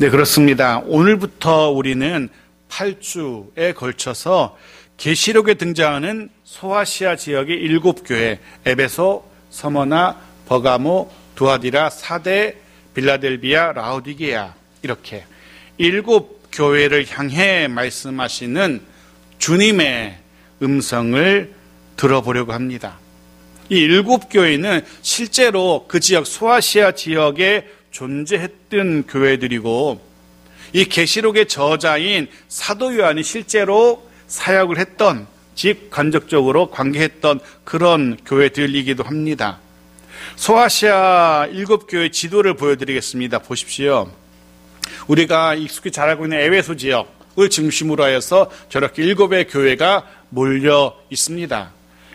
네, 그렇습니다. 오늘부터 우리는 8주에 걸쳐서 계시록에 등장하는 소아시아 지역의 7교회, 에베소, 서머나, 버가모, 두아디라, 사데, 빌라델비아, 라오디게아, 이렇게 7교회를 향해 말씀하시는 주님의 음성을 들어보려고 합니다. 이 7교회는 실제로 그 지역, 소아시아 지역에 존재했던 교회들이고, 이 계시록의 저자인 사도 요한이 실제로 사역을 했던, 즉 간접적으로 관계했던 그런 교회들이기도 합니다. 소아시아 7교회 지도를 보여드리겠습니다. 보십시오. 우리가 익숙히 잘 알고 있는 에베소 지역을 중심으로 하여서 저렇게 7의 교회가 몰려 있습니다.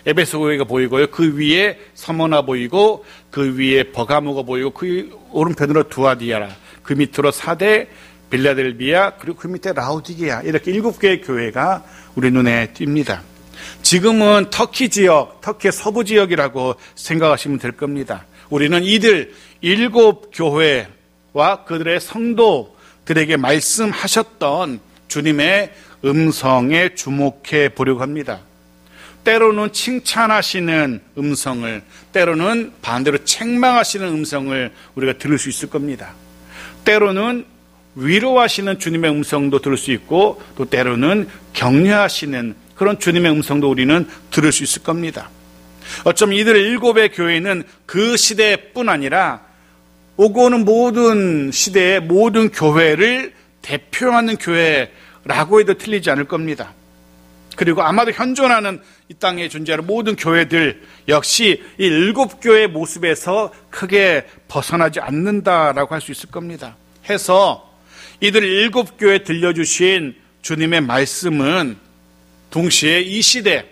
에베소 교회가 보이고요. 그 위에 서머나 보이고, 그 위에 버가모가 보이고, 그 오른편으로 두아디아라, 그 밑으로 사데, 빌라델비아, 그리고 그 밑에 라오디게아, 이렇게 7개의 교회가 우리 눈에 띕니다. 지금은 터키 지역, 터키의 서부 지역이라고 생각하시면 될 겁니다. 우리는 이들 7교회와 그들의 성도들에게 말씀하셨던 주님의 음성에 주목해 보려고 합니다. 때로는 칭찬하시는 음성을, 때로는 반대로 책망하시는 음성을 우리가 들을 수 있을 겁니다. 때로는 위로하시는 주님의 음성도 들을 수 있고, 또 때로는 격려하시는 그런 주님의 음성도 우리는 들을 수 있을 겁니다. 어쩌면 이들 7의 교회는 그 시대뿐 아니라 오고 오는 모든 시대의 모든 교회를 대표하는 교회라고 해도 틀리지 않을 겁니다. 그리고 아마도 현존하는 이 땅에 존재하는 모든 교회들 역시 이 7교회의 모습에서 크게 벗어나지 않는다라고 할 수 있을 겁니다. 해서 이들 7교회에 들려주신 주님의 말씀은 동시에 이 시대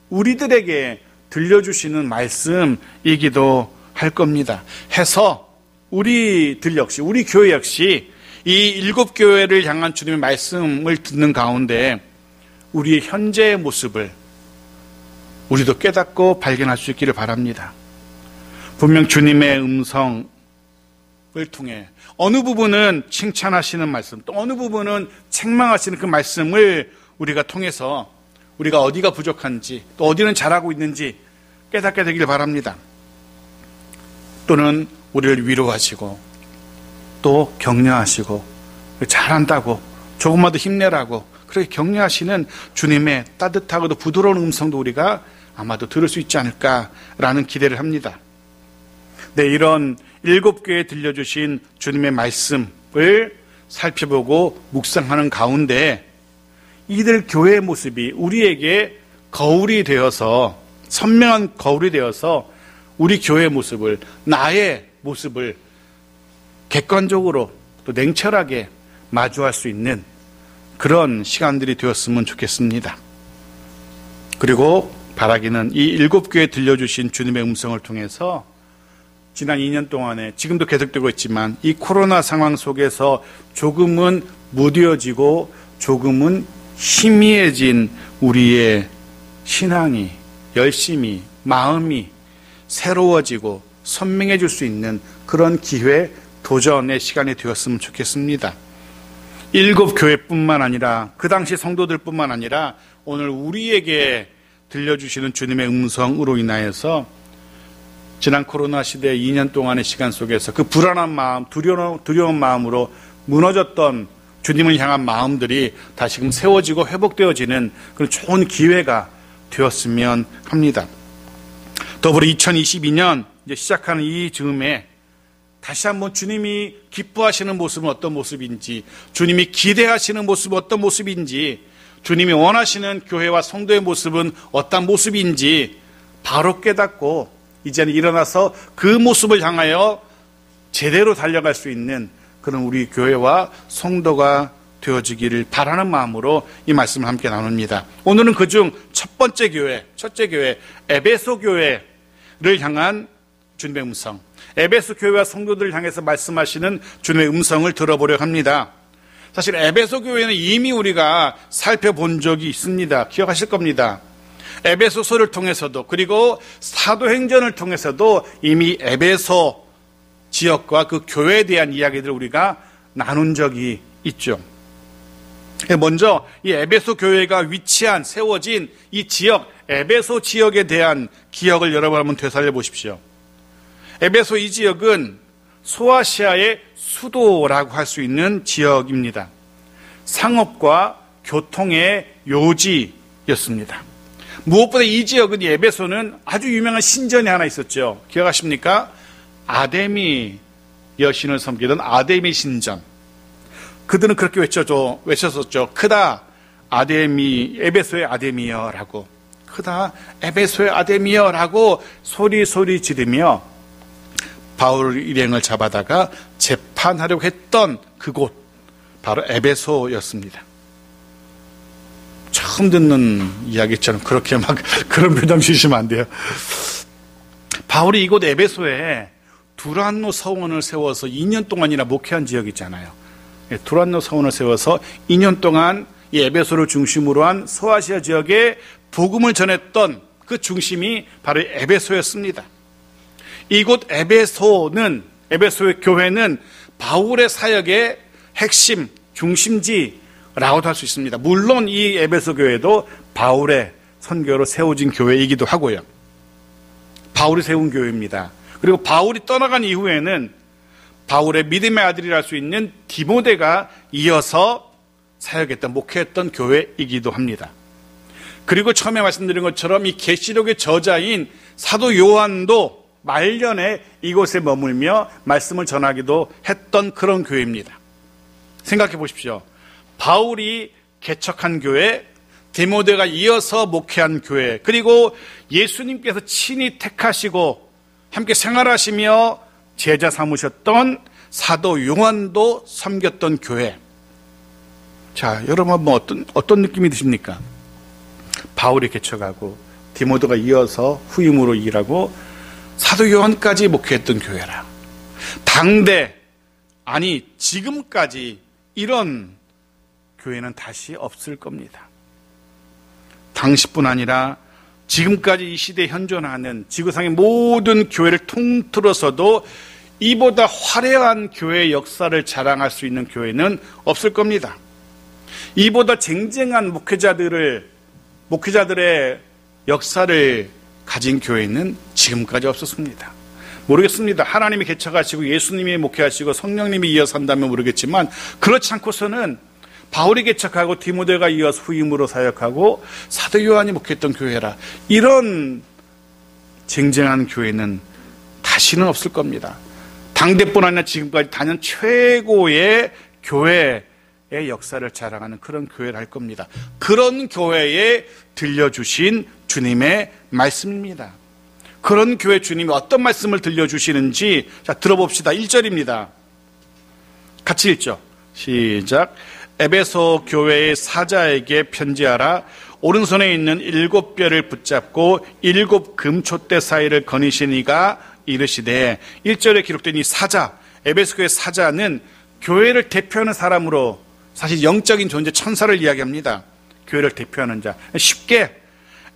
우리들에게 들려주시는 말씀이기도 할 겁니다. 해서 우리들 역시, 우리 교회 역시 이 7교회를 향한 주님의 말씀을 듣는 가운데 우리의 현재의 모습을 우리도 깨닫고 발견할 수 있기를 바랍니다. 분명 주님의 음성을 통해 어느 부분은 칭찬하시는 말씀, 또 어느 부분은 책망하시는 그 말씀을 우리가 통해서 우리가 어디가 부족한지, 또 어디는 잘하고 있는지 깨닫게 되길 바랍니다. 또는 우리를 위로하시고 또 격려하시고 잘한다고, 조금만 더 힘내라고 그렇게 격려하시는 주님의 따뜻하고도 부드러운 음성도 우리가 아마도 들을 수 있지 않을까라는 기대를 합니다. 네, 이런 7교회에 들려주신 주님의 말씀을 살펴보고 묵상하는 가운데 이들 교회의 모습이 우리에게 거울이 되어서, 선명한 거울이 되어서 우리 교회의 모습을, 나의 모습을 객관적으로 또 냉철하게 마주할 수 있는 그런 시간들이 되었으면 좋겠습니다. 그리고 바라기는 이 7교회에 들려주신 주님의 음성을 통해서 지난 2년 동안에, 지금도 계속되고 있지만 이 코로나 상황 속에서 조금은 무뎌지고 조금은 희미해진 우리의 신앙이, 열심이, 마음이 새로워지고 선명해질 수 있는 그런 기회, 도전의 시간이 되었으면 좋겠습니다. 7교회뿐만 아니라 그 당시 성도들뿐만 아니라 오늘 우리에게 들려주시는 주님의 음성으로 인하여서 지난 코로나 시대 2년 동안의 시간 속에서 그 불안한 마음, 두려운 마음으로 무너졌던 주님을 향한 마음들이 다시금 세워지고 회복되어지는 그런 좋은 기회가 되었으면 합니다. 더불어 2022년 이제 시작하는 이 즈음에 다시 한번 주님이 기뻐하시는 모습은 어떤 모습인지, 주님이 기대하시는 모습은 어떤 모습인지, 주님이 원하시는 교회와 성도의 모습은 어떤 모습인지 바로 깨닫고 이제는 일어나서 그 모습을 향하여 제대로 달려갈 수 있는 그런 우리 교회와 성도가 되어지기를 바라는 마음으로 이 말씀을 함께 나눕니다. 오늘은 그중 첫째 교회, 에베소 교회를 향한 주님의 음성, 에베소 교회와 성도들을 향해서 말씀하시는 주님의 음성을 들어보려고 합니다. 사실 에베소 교회는 이미 우리가 살펴본 적이 있습니다. 기억하실 겁니다. 에베소서를 통해서도, 그리고 사도행전을 통해서도 이미 에베소 지역과 그 교회에 대한 이야기들을 우리가 나눈 적이 있죠. 먼저 이 에베소 교회가 위치한 세워진 이 지역, 에베소 지역에 대한 기억을 여러분 한번 되살려 보십시오. 에베소 이 지역은 소아시아의 수도라고 할 수 있는 지역입니다. 상업과 교통의 요지였습니다. 무엇보다 이 지역은, 이 에베소는 아주 유명한 신전이 하나 있었죠. 기억하십니까? 아데미 여신을 섬기던 아데미 신전. 그들은 그렇게 외쳤었죠. 크다 아데미, 에베소의 아데미여라고. 크다 에베소의 아데미여라고 소리 지르며 바울 일행을 잡아다가 재판하려고 했던 그곳, 바로 에베소였습니다. 처음 듣는 이야기처럼 그렇게 막 그런 표정 지시면 안 돼요. 바울이 이곳 에베소에 두란노 서원을 세워서 2년 동안이나 목회한 지역이 있잖아요. 두란노 서원을 세워서 2년 동안 이 에베소를 중심으로 한 소아시아 지역에 복음을 전했던 그 중심이 바로 에베소였습니다. 이곳 에베소의 교회는 바울의 사역의 핵심, 중심지라고도 할 수 있습니다. 물론 이 에베소 교회도 바울의 선교로 세워진 교회이기도 하고요. 바울이 세운 교회입니다. 그리고 바울이 떠나간 이후에는 바울의 믿음의 아들이라 할 수 있는 디모데가 이어서 사역했던, 목회했던 교회이기도 합니다. 그리고 처음에 말씀드린 것처럼 이 계시록의 저자인 사도 요한도 말년에 이곳에 머물며 말씀을 전하기도 했던 그런 교회입니다. 생각해 보십시오. 바울이 개척한 교회, 디모데가 이어서 목회한 교회, 그리고 예수님께서 친히 택하시고 함께 생활하시며 제자 삼으셨던 사도 요한도 섬겼던 교회. 자, 여러분 어떤 느낌이 드십니까? 바울이 개척하고 디모데가 이어서 후임으로 일하고 사도 요한까지 목회했던 교회라. 당대, 아니 지금까지 이런 교회는 다시 없을 겁니다. 당시뿐 아니라 지금까지 이 시대에 현존하는 지구상의 모든 교회를 통틀어서도 이보다 화려한 교회의 역사를 자랑할 수 있는 교회는 없을 겁니다. 이보다 쟁쟁한 목회자들의 역사를 가진 교회는 지금까지 없었습니다. 모르겠습니다. 하나님이 개척하시고 예수님이 목회하시고 성령님이 이어서 한다면 모르겠지만, 그렇지 않고서는 바울이 개척하고 디모데가 이어서 후임으로 사역하고 사도 요한이 목회했던 교회라, 이런 쟁쟁한 교회는 다시는 없을 겁니다. 당대뿐 아니라 지금까지 단연 최고의 교회의 역사를 자랑하는 그런 교회를 할 겁니다. 그런 교회에 들려주신 주님의 말씀입니다. 그런 교회 주님이 어떤 말씀을 들려주시는지 자 들어봅시다. 1절입니다. 같이 읽죠. 시작. 에베소 교회의 사자에게 편지하라. 오른손에 있는 7뼈를 붙잡고 7 금촛대 사이를 거니시니가 이르시되. 1절에 기록된 이 사자, 에베소 교회 사자는 교회를 대표하는 사람으로, 사실 영적인 존재 천사를 이야기합니다. 교회를 대표하는 자. 쉽게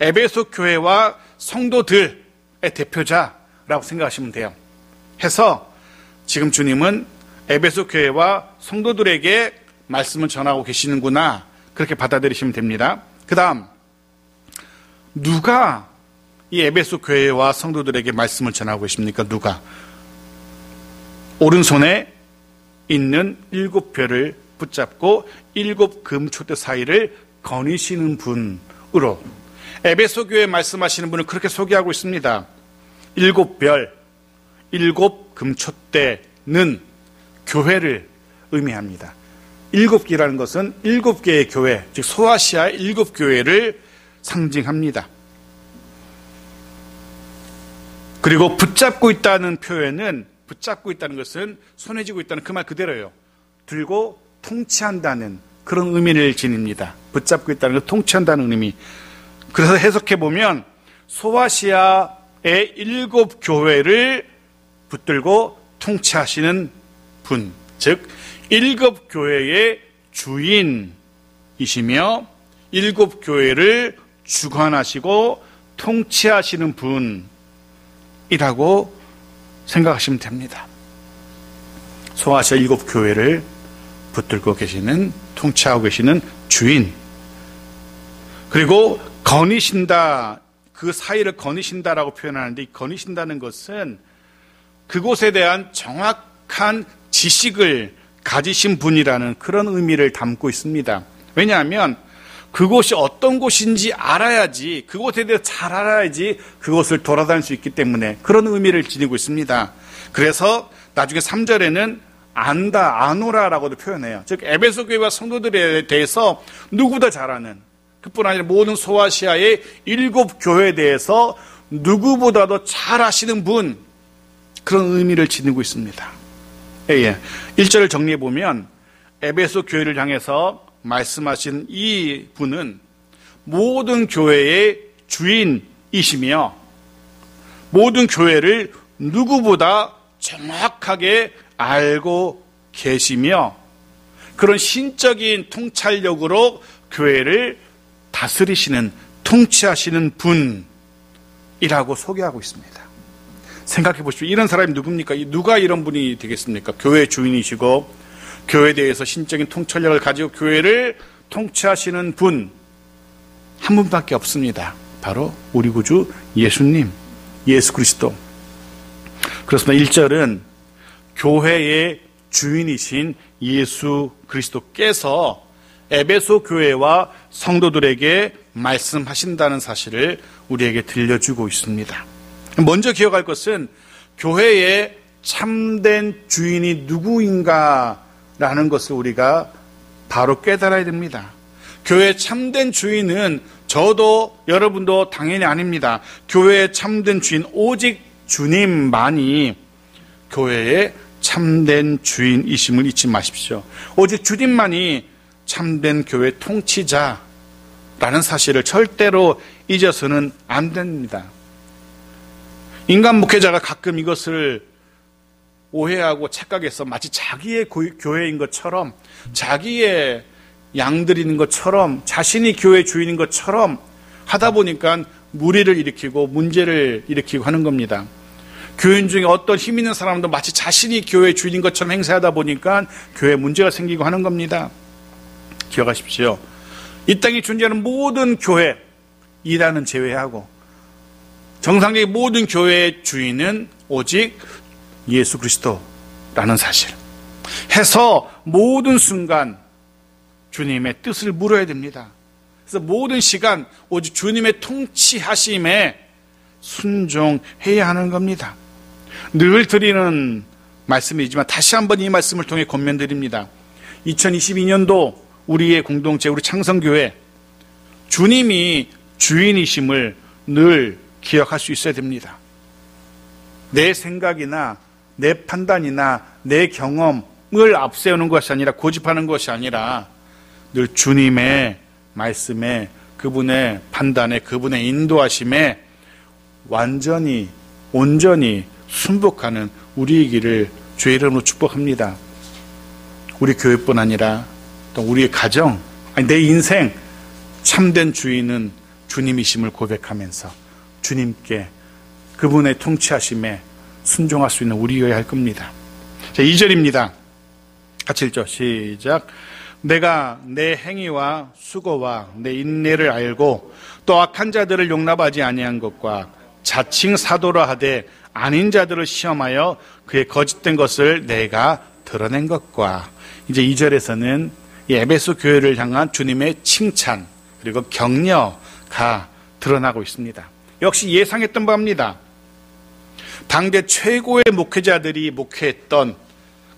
에베소 교회와 성도들의 대표자라고 생각하시면 돼요. 해서 지금 주님은 에베소 교회와 성도들에게 말씀을 전하고 계시는구나, 그렇게 받아들이시면 됩니다. 그 다음, 누가 이 에베소 교회와 성도들에게 말씀을 전하고 계십니까? 누가? 오른손에 있는 7뼈를 붙잡고 7 금촛대 사이를 거니시는 분으로, 에베소 교회에 말씀하시는 분을 그렇게 소개하고 있습니다. 7별, 7 금촛대는 교회를 의미합니다. 7개라는 것은 7개의 교회, 즉 소아시아의 7교회를 상징합니다. 그리고 붙잡고 있다는 표현은, 붙잡고 있다는 것은 손에 쥐고 있다는 그 말 그대로예요. 들고 통치한다는 그런 의미를 지닙니다. 붙잡고 있다는 것, 통치한다는 의미. 그래서 해석해보면 소아시아의 7교회를 붙들고 통치하시는 분, 즉 7교회의 주인이시며 7교회를 주관하시고 통치하시는 분이라고 생각하시면 됩니다. 소아시아 7교회를 붙들고 계시는, 통치하고 계시는 주인. 그리고 거니신다, 그 사이를 거니신다라고 표현하는데, 이 거니신다는 것은 그곳에 대한 정확한 지식을 가지신 분이라는 그런 의미를 담고 있습니다. 왜냐하면 그곳이 어떤 곳인지 알아야지, 그곳에 대해서 잘 알아야지 그곳을 돌아다닐 수 있기 때문에 그런 의미를 지니고 있습니다. 그래서 나중에 3절에는 안다, 아노라라고도 표현해요. 즉 에베소 교회와 성도들에 대해서 누구보다 잘 아는, 그뿐 아니라 모든 소아시아의 7 교회에 대해서 누구보다도 잘 아시는 분, 그런 의미를 지니고 있습니다. 1절을 정리해 보면 에베소 교회를 향해서 말씀하신 이 분은 모든 교회의 주인이시며 모든 교회를 누구보다 정확하게 알고 계시며 그런 신적인 통찰력으로 교회를 다스리시는, 통치하시는 분이라고 소개하고 있습니다. 생각해 보십시오. 이런 사람이 누굽니까? 누가 이런 분이 되겠습니까? 교회의 주인이시고 교회에 대해서 신적인 통찰력을 가지고 교회를 통치하시는 분, 한 분밖에 없습니다. 바로 우리 구주 예수님, 예수 그리스도. 그렇습니다. 1절은 교회의 주인이신 예수 그리스도께서 에베소 교회와 성도들에게 말씀하신다는 사실을 우리에게 들려주고 있습니다. 먼저 기억할 것은 교회의 참된 주인이 누구인가라는 것을 우리가 바로 깨달아야 됩니다. 교회의 참된 주인은 저도 여러분도 당연히 아닙니다. 교회의 참된 주인 오직 주님만이 교회의 참된 주인이심을 잊지 마십시오. 오직 주님만이 참된 교회 통치자라는 사실을 절대로 잊어서는 안 됩니다. 인간 목회자가 가끔 이것을 오해하고 착각해서 마치 자기의 교회인 것처럼, 자기의 양들인 것처럼, 자신이 교회 주인인 것처럼 하다 보니까 무리를 일으키고 문제를 일으키고 하는 겁니다. 교인 중에 어떤 힘 있는 사람도 마치 자신이 교회 주인인 것처럼 행세하다 보니까 교회에 문제가 생기고 하는 겁니다. 기억하십시오. 이 땅에 존재하는 모든 교회, 이단은 제외하고 정상적인 모든 교회의 주인은 오직 예수 그리스도라는 사실. 해서 모든 순간 주님의 뜻을 물어야 됩니다. 그래서 모든 시간 오직 주님의 통치하심에 순종해야 하는 겁니다. 늘 드리는 말씀이지만 다시 한번 이 말씀을 통해 권면드립니다. 2022년도 우리의 공동체, 우리 창성교회, 주님이 주인이심을 늘 기억할 수 있어야 됩니다. 내 생각이나 내 판단이나 내 경험을 앞세우는 것이 아니라, 고집하는 것이 아니라 늘 주님의 말씀에, 그분의 판단에, 그분의 인도하심에 완전히 온전히 순복하는 우리이기를 주의 이름으로 축복합니다. 우리 교회뿐 아니라 또 우리의 가정, 아니 내 인생 참된 주인은 주님이심을 고백하면서 주님께, 그분의 통치하심에 순종할 수 있는 우리여야 할 겁니다. 자, 2절입니다. 같이 읽죠. 시작. 내가 내 행위와 수고와 내 인내를 알고 또 악한 자들을 용납하지 아니한 것과 자칭 사도라 하되 아닌 자들을 시험하여 그의 거짓된 것을 내가 드러낸 것과. 이제 2절에서는 이 에베소 교회를 향한 주님의 칭찬 그리고 격려가 드러나고 있습니다. 역시 예상했던 바입니다. 당대 최고의 목회자들이 목회했던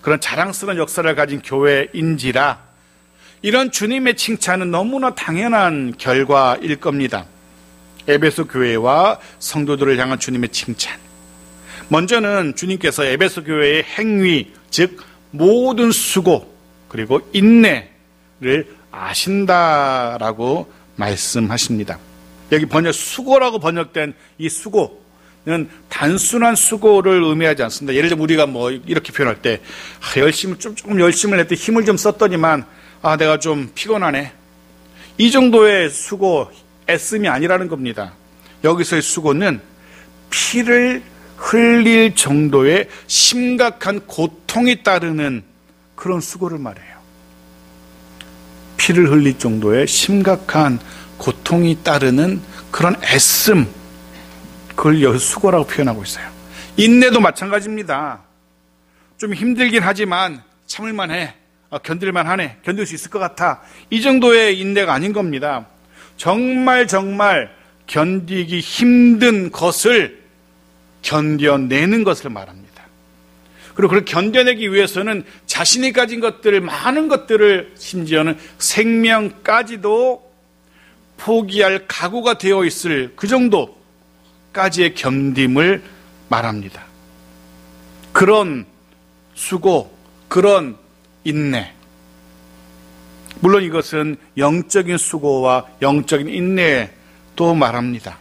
그런 자랑스러운 역사를 가진 교회인지라 이런 주님의 칭찬은 너무나 당연한 결과일 겁니다. 에베소 교회와 성도들을 향한 주님의 칭찬. 먼저는 주님께서 에베소 교회의 행위, 즉 모든 수고 그리고 인내를 아신다라고 말씀하십니다. 여기 수고라고 번역된 이 수고는 단순한 수고를 의미하지 않습니다. 예를 들면 우리가 뭐 이렇게 표현할 때 조금 열심을 했더니 힘을 좀 썼더니만 내가 좀 피곤하네. 이 정도의 수고, 애씀이 아니라는 겁니다. 여기서의 수고는 피를 흘릴 정도의 심각한 고통이 따르는 그런 수고를 말해요. 피를 흘릴 정도의 심각한 고통이 따르는 그런 애씀, 그걸 여기서 수고라고 표현하고 있어요. 인내도 마찬가지입니다. 좀 힘들긴 하지만 참을만 해, 견딜만 하네, 견딜 수 있을 것 같아, 이 정도의 인내가 아닌 겁니다. 정말 견디기 힘든 것을 견뎌내는 것을 말합니다. 그리고 그걸 견뎌내기 위해서는 자신이 가진 것들을, 많은 것들을, 심지어는 생명까지도 포기할 각오가 되어 있을 그 정도까지의 견딤을 말합니다. 그런 수고, 그런 인내. 물론 이것은 영적인 수고와 영적인 인내도 말합니다.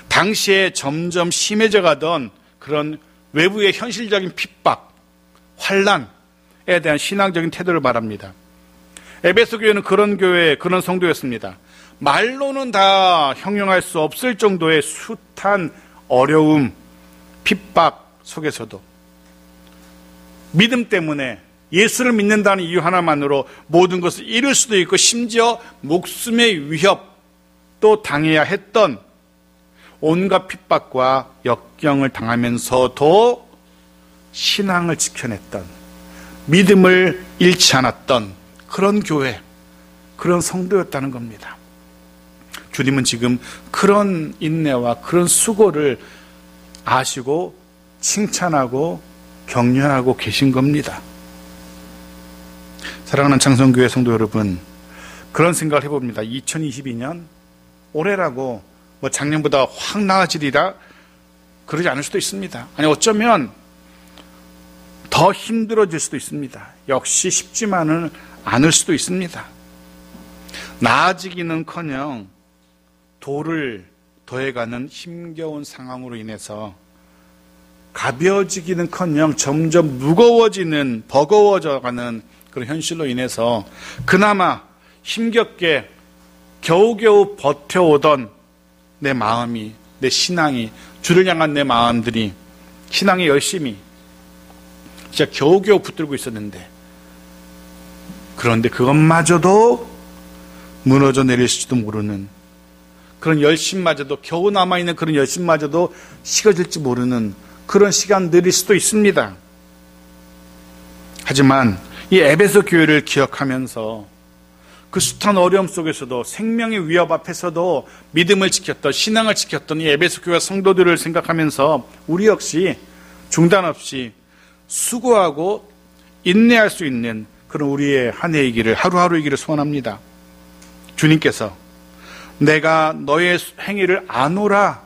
당시에 점점 심해져 가던 그런 외부의 현실적인 핍박, 환난에 대한 신앙적인 태도를 말합니다. 에베소 교회는 그런 교회, 그런 성도였습니다. 말로는 다 형용할 수 없을 정도의 숱한 어려움, 핍박 속에서도 믿음 때문에, 예수를 믿는다는 이유 하나만으로 모든 것을 잃을 수도 있고 심지어 목숨의 위협도 당해야 했던 온갖 핍박과 역경을 당하면서도 신앙을 지켜냈던, 믿음을 잃지 않았던 그런 교회, 그런 성도였다는 겁니다. 주님은 지금 그런 인내와 그런 수고를 아시고 칭찬하고 격려하고 계신 겁니다. 사랑하는 창성교회 성도 여러분, 그런 생각을 해봅니다. 2022년 올해라고 뭐 작년보다 확 나아지리라 그러지 않을 수도 있습니다. 아니, 어쩌면 더 힘들어질 수도 있습니다. 역시 쉽지만은 않을 수도 있습니다. 나아지기는커녕 돌을 더해가는 힘겨운 상황으로 인해서 가벼워지기는커녕 점점 무거워지는, 버거워져가는 그런 현실로 인해서 그나마 힘겹게 겨우겨우 버텨오던 내 마음이, 내 신앙이, 주를 향한 내 마음들이, 신앙의 열심이 진짜 겨우겨우 붙들고 있었는데, 그런데 그것마저도 무너져 내릴지도 모르는 그런 열심마저도, 겨우 남아있는 그런 열심마저도 식어질지 모르는 그런 시간들일 수도 있습니다. 하지만 이 에베소 교회를 기억하면서 그 숱한 어려움 속에서도, 생명의 위협 앞에서도 믿음을 지켰던, 신앙을 지켰던 이 에베소 교회 성도들을 생각하면서 우리 역시 중단 없이 수고하고 인내할 수 있는 그런 우리의 한 해이기를, 하루하루이기를 소원합니다. 주님께서 내가 너의 행위를 아노라,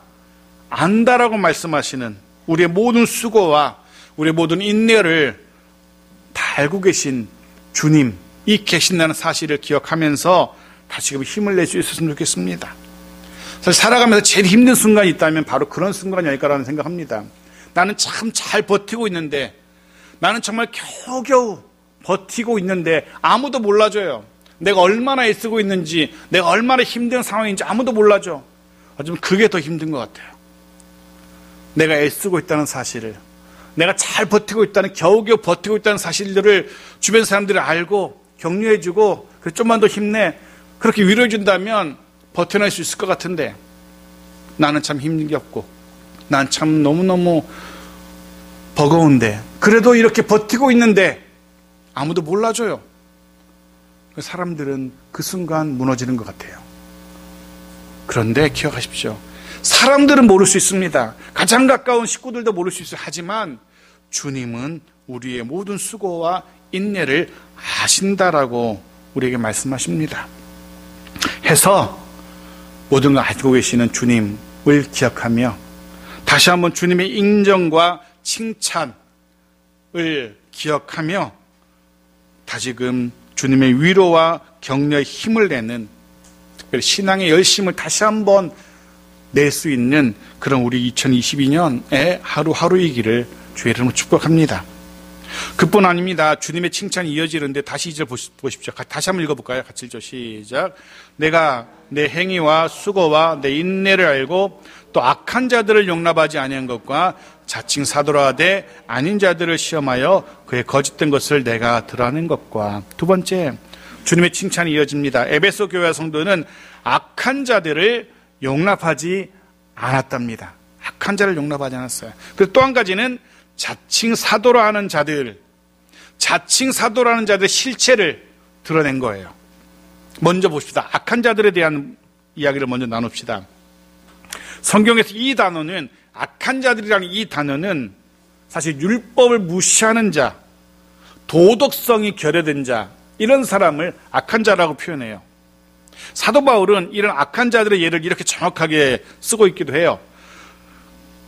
안다라고 말씀하시는 우리의 모든 수고와 우리의 모든 인내를 다 알고 계신 주님, 이 계신다는 사실을 기억하면서 다시금 힘을 낼 수 있었으면 좋겠습니다. 사실 살아가면서 제일 힘든 순간이 있다면 바로 그런 순간이 아닐까라는 생각합니다. 나는 참 잘 버티고 있는데, 나는 정말 겨우겨우 버티고 있는데 아무도 몰라줘요. 내가 얼마나 애쓰고 있는지, 내가 얼마나 힘든 상황인지 아무도 몰라줘. 어쩌면 그게 더 힘든 것 같아요. 내가 애쓰고 있다는 사실을, 내가 잘 버티고 있다는, 겨우겨우 버티고 있다는 사실들을 주변 사람들이 알고 격려해주고 좀만 더 힘내, 그렇게 위로해준다면 버텨낼 수 있을 것 같은데, 나는 참 힘겹고 난 참 너무너무 버거운데, 그래도 이렇게 버티고 있는데 아무도 몰라줘요. 사람들은 그 순간 무너지는 것 같아요. 그런데 기억하십시오. 사람들은 모를 수 있습니다. 가장 가까운 식구들도 모를 수 있어요. 하지만 주님은 우리의 모든 수고와 인내를 아신다라고 우리에게 말씀하십니다. 해서 모든 걸 알고 계시는 주님을 기억하며 다시 한번 주님의 인정과 칭찬을 기억하며 다시금 주님의 위로와 격려에 힘을 내는, 특별히 신앙의 열심을 다시 한번 낼 수 있는 그런 우리 2022년의 하루하루이기를 주의 이름으로 축복합니다. 그뿐 아닙니다. 주님의 칭찬이 이어지는데 다시 2절 보십시오. 다시 한번 읽어볼까요? 같이 읽죠. 시작. 내가 내 행위와 수고와 내 인내를 알고 또 악한 자들을 용납하지 아니한 것과 자칭 사도라 하되 아닌 자들을 시험하여 그의 거짓된 것을 내가 드러낸 것과, 두 번째, 주님의 칭찬이 이어집니다. 에베소 교회 성도는 악한 자들을 용납하지 않았답니다. 악한 자를 용납하지 않았어요. 그리고 또 한 가지는 자칭 사도라는 자들의 실체를 드러낸 거예요. 먼저 봅시다. 악한 자들에 대한 이야기를 먼저 나눕시다. 성경에서 이 단어는, 악한 자들이라는 이 단어는 사실 율법을 무시하는 자, 도덕성이 결여된 자, 이런 사람을 악한 자라고 표현해요. 사도 바울은 이런 악한 자들의 예를 이렇게 정확하게 쓰고 있기도 해요.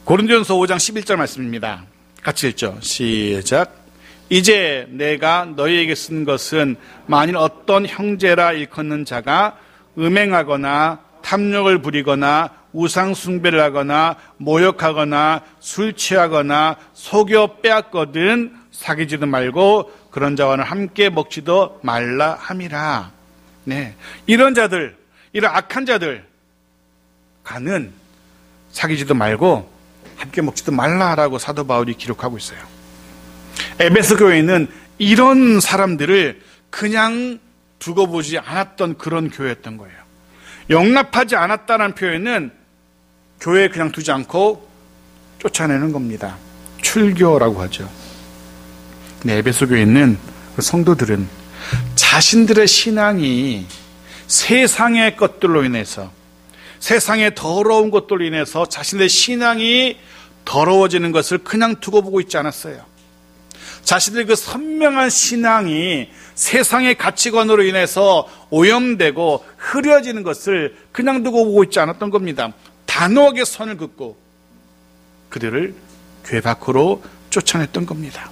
고린도전서 5장 11절 말씀입니다. 같이 읽죠. 시작. 이제 내가 너희에게 쓴 것은 만일 어떤 형제라 일컫는 자가 음행하거나 탐욕을 부리거나 우상 숭배를 하거나 모욕하거나 술 취하거나 속여 빼앗거든 사귀지도 말고 그런 자와는 함께 먹지도 말라 함이라. 네, 이런 자들, 이런 악한 자들 가는 사귀지도 말고 함께 먹지도 말라라고 사도 바울이 기록하고 있어요. 에베소 교회는 이런 사람들을 그냥 두고 보지 않았던 그런 교회였던 거예요. 용납하지 않았다는 표현은 교회에 그냥 두지 않고 쫓아내는 겁니다. 출교라고 하죠. 네, 에베소 교회에 있는 성도들은 자신들의 신앙이 세상의 것들로 인해서, 세상의 더러운 것들로 인해서 자신의 신앙이 더러워지는 것을 그냥 두고 보고 있지 않았어요. 자신들의 그 선명한 신앙이 세상의 가치관으로 인해서 오염되고 흐려지는 것을 그냥 두고 보고 있지 않았던 겁니다. 단호하게 선을 긋고 그들을 교회 밖으로 쫓아냈던 겁니다.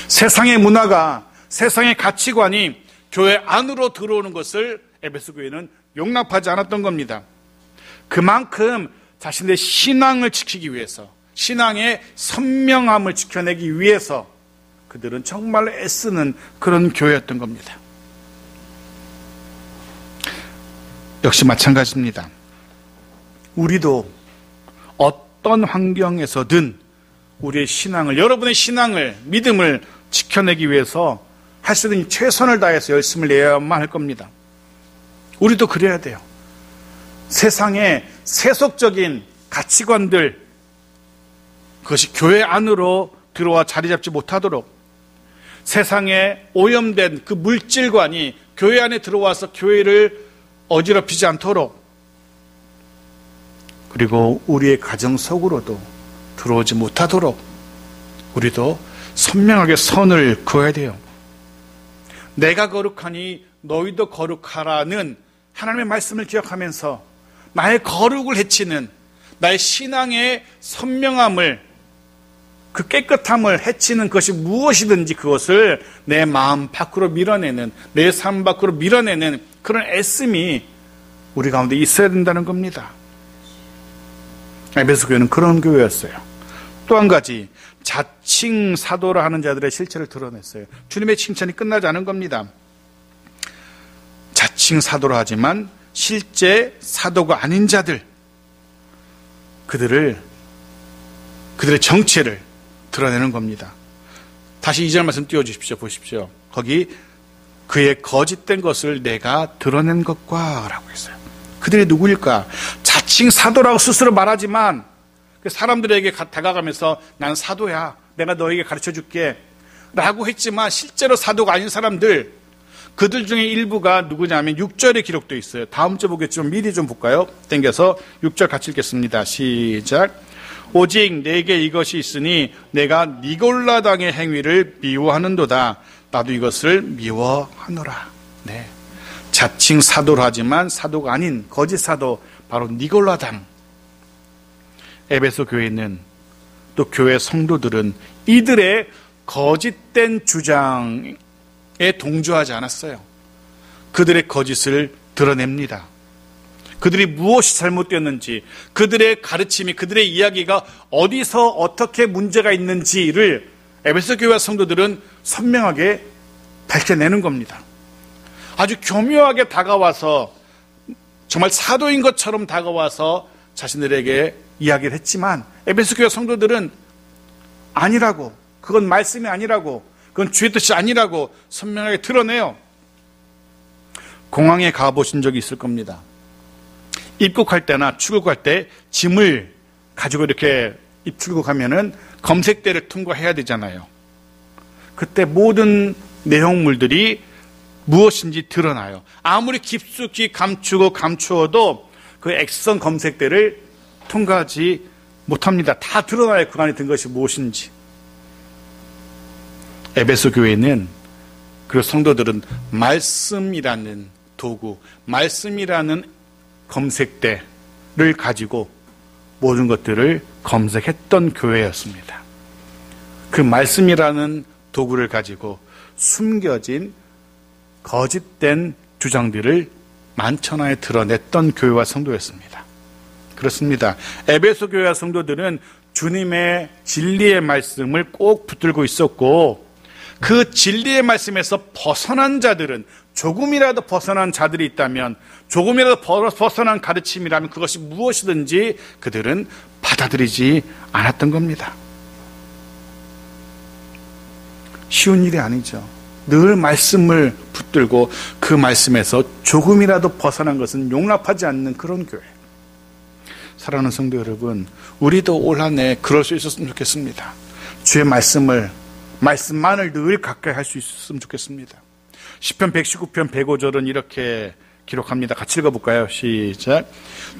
세상의 문화가, 세상의 가치관이 교회 안으로 들어오는 것을 에베소 교회는 용납하지 않았던 겁니다. 그만큼 자신의 신앙을 지키기 위해서, 신앙의 선명함을 지켜내기 위해서 그들은 정말 애쓰는 그런 교회였던 겁니다. 역시 마찬가지입니다. 우리도 어떤 환경에서든 우리의 신앙을, 여러분의 신앙을, 믿음을 지켜내기 위해서 할 수 있는 최선을 다해서 열심을 내야만 할 겁니다. 우리도 그래야 돼요. 세상의 세속적인 가치관들, 그것이 교회 안으로 들어와 자리 잡지 못하도록, 세상에 오염된 그 물질관이 교회 안에 들어와서 교회를 어지럽히지 않도록, 그리고 우리의 가정 속으로도 들어오지 못하도록 우리도 선명하게 선을 그어야 돼요. 내가 거룩하니 너희도 거룩하라는 하나님의 말씀을 기억하면서 나의 거룩을 해치는, 나의 신앙의 선명함을, 그 깨끗함을 해치는 것이 무엇이든지 그것을 내 마음 밖으로 밀어내는, 내 삶 밖으로 밀어내는 그런 애씀이 우리 가운데 있어야 된다는 겁니다. 에베소 교회는 그런 교회였어요. 또 한 가지, 자칭 사도라 하는 자들의 실체를 드러냈어요. 주님의 칭찬이 끝나지 않은 겁니다. 자칭 사도라 하지만 실제 사도가 아닌 자들, 그들의 정체를 드러내는 겁니다. 다시 2절 말씀 띄워주십시오. 보십시오. 거기 그의 거짓된 것을 내가 드러낸 것과 라고 했어요. 그들이 누구일까? 자칭 사도라고 스스로 말하지만 사람들에게 다가가면서 나는 사도야, 내가 너에게 가르쳐줄게 라고 했지만 실제로 사도가 아닌 사람들, 그들 중에 일부가 누구냐면 6절에 기록되어 있어요. 다음 주 보겠지만 미리 좀 볼까요? 땡겨서 6절 같이 읽겠습니다. 시작. 오직 내게 이것이 있으니 내가 니골라당의 행위를 미워하는도다. 나도 이것을 미워하노라. 네. 자칭 사도로 하지만 사도가 아닌 거짓 사도, 바로 니골라당. 에베소 교회에 있는 또 교회 성도들은 이들의 거짓된 주장에 동조하지 않았어요. 그들의 거짓을 드러냅니다. 그들이 무엇이 잘못되었는지, 그들의 가르침이, 그들의 이야기가 어디서 어떻게 문제가 있는지를 에베소 교회 성도들은 선명하게 밝혀내는 겁니다. 아주 교묘하게 다가와서, 정말 사도인 것처럼 다가와서 자신들에게 이야기를 했지만 에베소 교회 성도들은 아니라고, 그건 말씀이 아니라고, 그건 주의 뜻이 아니라고 선명하게 드러내요. 공항에 가보신 적이 있을 겁니다. 입국할 때나 출국할 때 짐을 가지고 이렇게 입출국하면은 검색대를 통과해야 되잖아요. 그때 모든 내용물들이 무엇인지 드러나요. 아무리 깊숙이 감추고 감추어도 그 X선 검색대를 통과하지 못합니다. 다 드러나요. 그 안에 든 것이 무엇인지. 에베소 교회는, 그리고 성도들은 말씀이라는 도구, 말씀이라는 검색대를 가지고 모든 것들을 검색했던 교회였습니다. 그 말씀이라는 도구를 가지고 숨겨진 거짓된 주장들을 만천하에 드러냈던 교회와 성도였습니다. 그렇습니다. 에베소 교회와 성도들은 주님의 진리의 말씀을 꼭 붙들고 있었고, 그 진리의 말씀에서 벗어난 자들은, 조금이라도 벗어난 자들이 있다면, 조금이라도 벗어난 가르침이라면 그것이 무엇이든지 그들은 받아들이지 않았던 겁니다. 쉬운 일이 아니죠. 늘 말씀을 붙들고 그 말씀에서 조금이라도 벗어난 것은 용납하지 않는 그런 교회. 사랑하는 성도 여러분, 우리도 올 한 해 그럴 수 있었으면 좋겠습니다. 주의 말씀만을 늘 가까이 할 수 있었으면 좋겠습니다. 시편 119편 105절은 이렇게 기록합니다. 같이 읽어볼까요? 시작.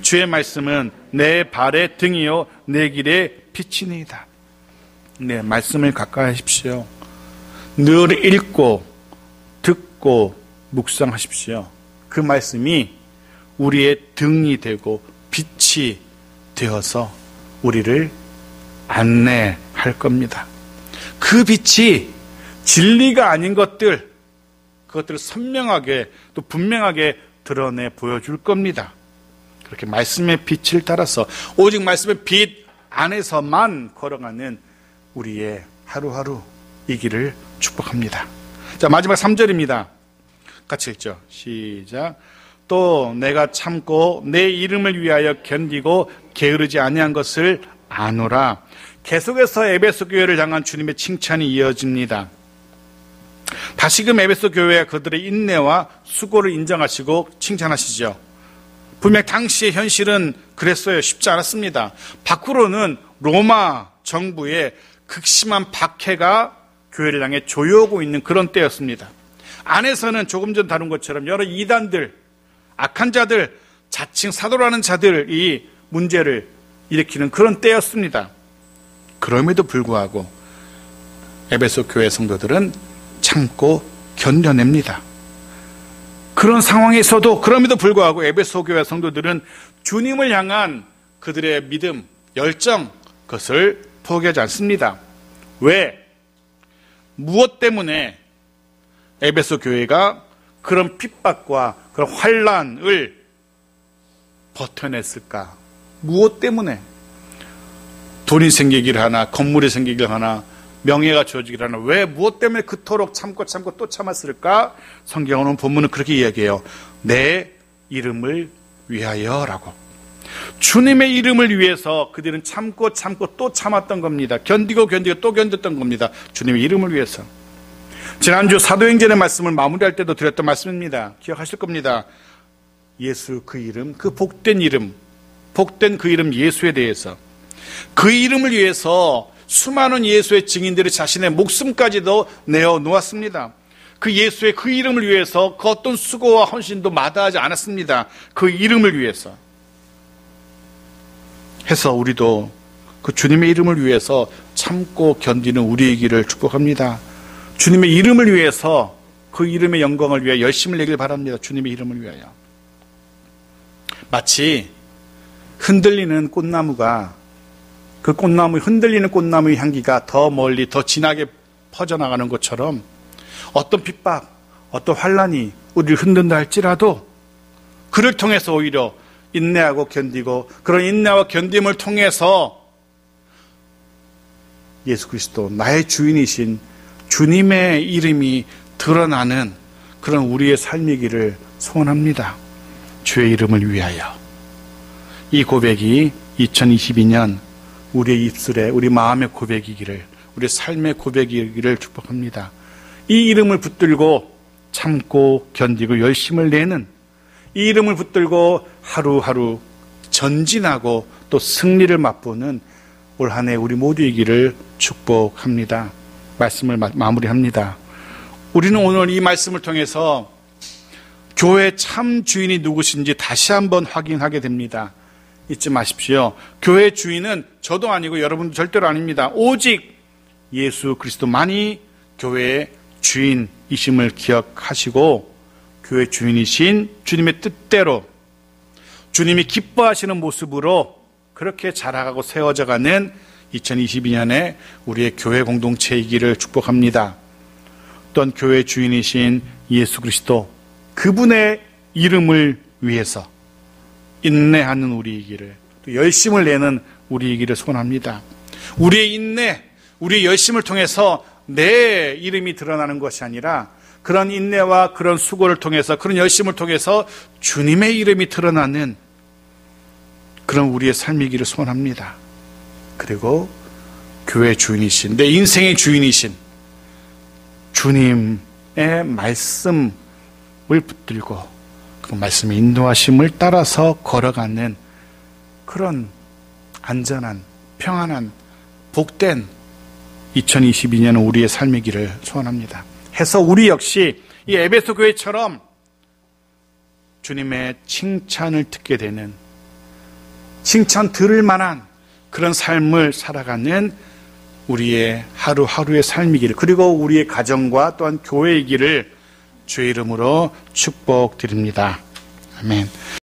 주의 말씀은 내 발의 등이요 내 길의 빛이니이다. 네, 말씀을 가까이 하십시오. 늘 읽고 듣고 묵상하십시오. 그 말씀이 우리의 등이 되고 빛이 되어서 우리를 안내할 겁니다. 그 빛이 진리가 아닌 것들, 그것들을 선명하게 또 분명하게 드러내 보여줄 겁니다. 그렇게 말씀의 빛을 따라서 오직 말씀의 빛 안에서만 걸어가는 우리의 하루하루 이기를 축복합니다. 자, 마지막 3절입니다. 같이 읽죠. 시작. 또 내가 참고 내 이름을 위하여 견디고 게으르지 아니한 것을 아노라. 계속해서 에베소 교회를 향한 주님의 칭찬이 이어집니다. 다시금 에베소 교회와 그들의 인내와 수고를 인정하시고 칭찬하시죠. 분명 당시의 현실은 그랬어요. 쉽지 않았습니다. 밖으로는 로마 정부의 극심한 박해가 교회를 향해 조여오고 있는 그런 때였습니다. 안에서는 조금 전 다룬 것처럼 여러 이단들, 악한 자들, 자칭 사도라는 자들이 문제를 일으키는 그런 때였습니다. 그럼에도 불구하고 에베소 교회 성도들은 참고 견뎌냅니다. 그런 상황에서도 그럼에도 불구하고 에베소 교회 성도들은 주님을 향한 그들의 믿음, 열정, 그것을 포기하지 않습니다. 왜? 무엇 때문에 에베소 교회가 그런 핍박과 그런 환난을 버텨냈을까? 무엇 때문에? 돈이 생기길 하나, 건물이 생기길 하나, 명예가 주어지길 하나, 왜 무엇 때문에 그토록 참고 또 참았을까? 성경은 본문은 그렇게 이야기해요. 내 이름을 위하여라고. 주님의 이름을 위해서 그들은 참고 또 참았던 겁니다. 견디고 또 견뎠던 겁니다. 주님의 이름을 위해서. 지난주 사도행전의 말씀을 마무리할 때도 드렸던 말씀입니다. 기억하실 겁니다. 예수 그 이름, 그 복된 이름, 복된 그 이름 예수에 대해서, 그 이름을 위해서 수많은 예수의 증인들이 자신의 목숨까지도 내어놓았습니다. 그 예수의 그 이름을 위해서 그 어떤 수고와 헌신도 마다하지 않았습니다. 그 이름을 위해서 해서 우리도 그 주님의 이름을 위해서 참고 견디는 우리이기를 축복합니다. 주님의 이름을 위해서, 그 이름의 영광을 위해 열심을 내길 바랍니다. 주님의 이름을 위하여. 마치 흔들리는 꽃나무가, 그 꽃나무, 흔들리는 꽃나무의 향기가 더 멀리 더 진하게 퍼져나가는 것처럼 어떤 핍박, 어떤 환난이 우리를 흔든다 할지라도 그를 통해서 오히려 인내하고 견디고, 그런 인내와 견딤을 통해서 예수 그리스도, 나의 주인이신 주님의 이름이 드러나는 그런 우리의 삶이기를 소원합니다. 주의 이름을 위하여. 이 고백이 2022년 우리의 입술에, 우리 마음의 고백이기를, 우리 삶의 고백이기를 축복합니다. 이 이름을 붙들고 참고 견디고 열심을 내는 이 이름을 붙들고 하루하루 전진하고 또 승리를 맛보는 올 한 해 우리 모두이기를 축복합니다. 말씀을 마무리합니다. 우리는 오늘 이 말씀을 통해서 교회의 참 주인이 누구신지 다시 한번 확인하게 됩니다. 잊지 마십시오. 교회의 주인은 저도 아니고 여러분도 절대로 아닙니다. 오직 예수 그리스도만이 교회의 주인이심을 기억하시고 교회 주인이신 주님의 뜻대로 주님이 기뻐하시는 모습으로 그렇게 자라가고 세워져가는 2022년에 우리의 교회 공동체이기를 축복합니다. 또한 교회 주인이신 예수 그리스도 그분의 이름을 위해서 인내하는 우리이기를 또 열심을 내는 우리이기를 소원합니다. 우리의 인내, 우리의 열심을 통해서 내 이름이 드러나는 것이 아니라 그런 인내와 그런 수고를 통해서 그런 열심을 통해서 주님의 이름이 드러나는 그런 우리의 삶이기를 소원합니다. 그리고 교회 주인이신 내 인생의 주인이신 주님의 말씀을 붙들고 그 말씀의 인도하심을 따라서 걸어가는 그런 안전한 평안한 복된 2022년은 우리의 삶이기를 소원합니다. 해서 우리 역시 이 에베소 교회처럼 주님의 칭찬을 듣게 되는 칭찬 들을 만한 그런 삶을 살아가는 우리의 하루하루의 삶이기를 그리고 우리의 가정과 또한 교회이기를 주의 이름으로 축복드립니다. 아멘.